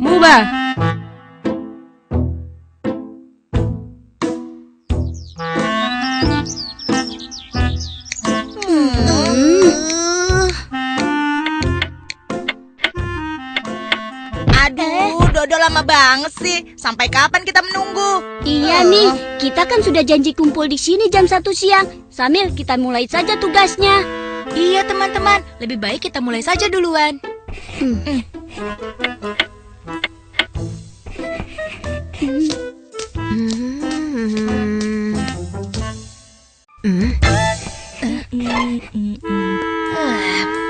Mubah. Aduh, Dodo lama banget sih. Sampai kapan kita menunggu? Iya nih, kita kan sudah janji kumpul di sini jam 1 siang. Sambil kita mulai saja tugasnya. Iya teman-teman, lebih baik kita mulai saja duluan.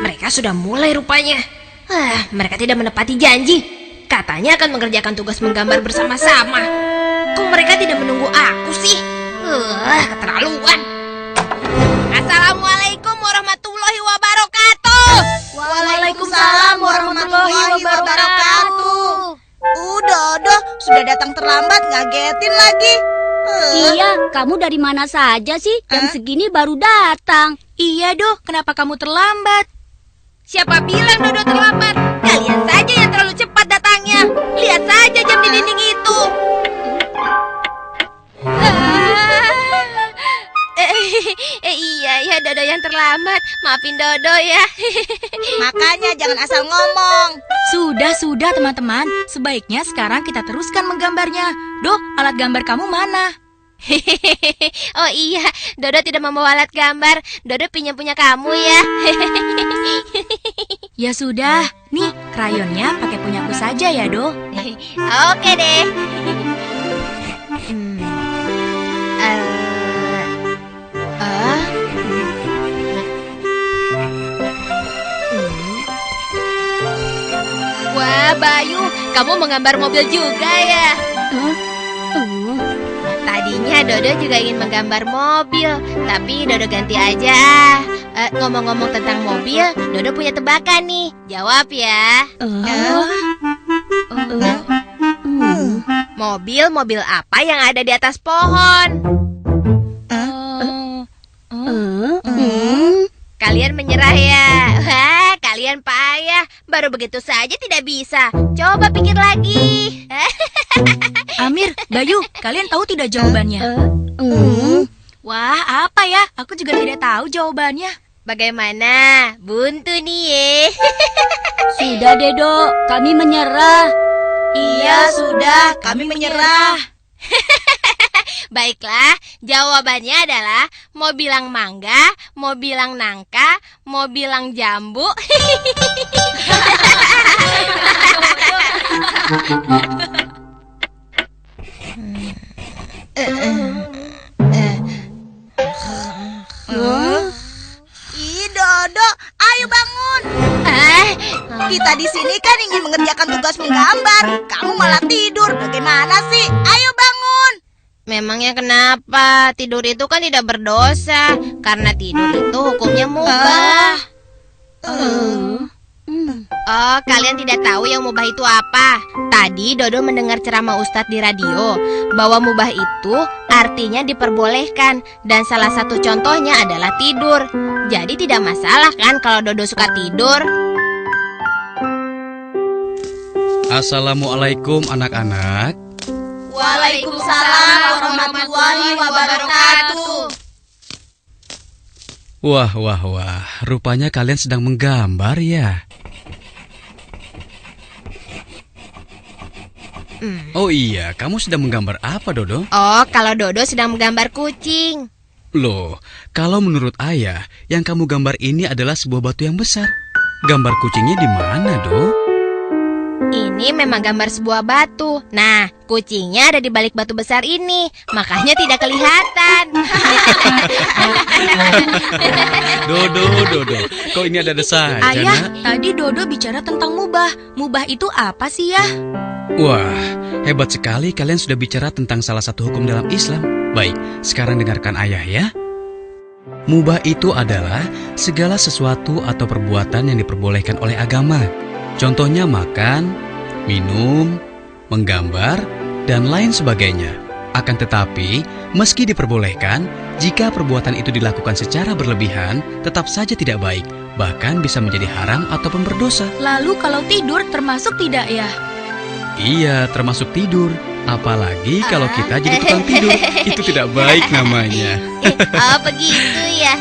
Mereka sudah mulai rupanya. Mereka tidak menepati janji. Katanya akan mengerjakan tugas menggambar bersama-sama. Kok mereka tidak menunggu aku sih? Keterlaluan. Assalamualaikum warahmatullahi wabarakatuh. Waalaikumsalam warahmatullahi wabarakatuh. Dodo, sudah datang terlambat, ngagetin lagi. Iya, kamu dari mana saja sih? Jam segini baru datang. Iya Do, kenapa kamu terlambat? Siapa bilang Dodo terlambat? Kalian saja yang terlalu cepat datangnya. Lihat saja jam di dinding itu. Iya, Dodo yang terlambat. Maafin Dodo ya. Makanya jangan asal ngomong. Sudah teman-teman. Sebaiknya sekarang kita teruskan menggambarnya. Do, alat gambar kamu mana? Oh iya, Dodo tidak membawa alat gambar. Dodo pinjam punya kamu ya. Ya sudah, nih krayonnya pakai punyaku saja ya Do. Oke deh. Wah, Bayu, kamu menggambar mobil juga ya? Tadinya Dodo juga ingin menggambar mobil, tapi Dodo ganti aja. Ngomong-ngomong tentang mobil, Dodo punya tebakan nih. Jawab ya. Mobil apa yang ada di atas pohon? Kalian menyerah ya? Wah, kalian payah. Baru begitu saja tidak bisa. Coba pikir lagi. Amir, Bayu, kalian tahu tidak jawabannya? Wah, apa ya? Aku juga tidak tahu jawabannya. Bagaimana? Buntu nih ye. Sudah deh, Dok. Kami menyerah. Iya, sudah, kami menyerah. Baiklah, jawabannya adalah mau bilang mangga, mau bilang nangka, mau bilang jambu. Dodo, ayo bangun. Kita di sini kan ingin mengerjakan tugas menggambar. Kamu malah tidur. Bagaimana sih? Ayo bangun. Memangnya kenapa? Tidur itu kan tidak berdosa. Karena tidur itu hukumnya mubah. Oh, kalian tidak tahu yang mubah itu apa? Tadi Dodo mendengar ceramah Ustadz di radio bahwa mubah itu artinya diperbolehkan. Dan salah satu contohnya adalah tidur. Jadi tidak masalah kan kalau Dodo suka tidur? Assalamualaikum anak-anak. Waalaikumsalam warahmatullahi wabarakatuh. Wah, rupanya kalian sedang menggambar ya? Oh iya, kamu sedang menggambar apa, Dodo? Oh, kalau Dodo sedang menggambar kucing. Loh, kalau menurut ayah, yang kamu gambar ini adalah sebuah batu yang besar. Gambar kucingnya di mana, Do? Ini memang gambar sebuah batu. Nah, kucingnya ada di balik batu besar ini. Makanya tidak kelihatan. Dodo, kok ini ada saja, Ayah, Nak? tadi Dodo bicara tentang mubah. Mubah itu apa sih ya? Wah, hebat sekali kalian sudah bicara tentang salah satu hukum dalam Islam. Baik, sekarang dengarkan ayah ya. Mubah itu adalah segala sesuatu atau perbuatan yang diperbolehkan oleh agama. Contohnya makan, minum, menggambar, dan lain sebagainya. Akan tetapi, meski diperbolehkan, jika perbuatan itu dilakukan secara berlebihan, tetap saja tidak baik, bahkan bisa menjadi haram ataupun berdosa. Lalu kalau tidur termasuk tidak ya? Iya, termasuk tidur. Apalagi kalau kita jadi tukang tidur. Itu tidak baik namanya. Oh, begitu ya.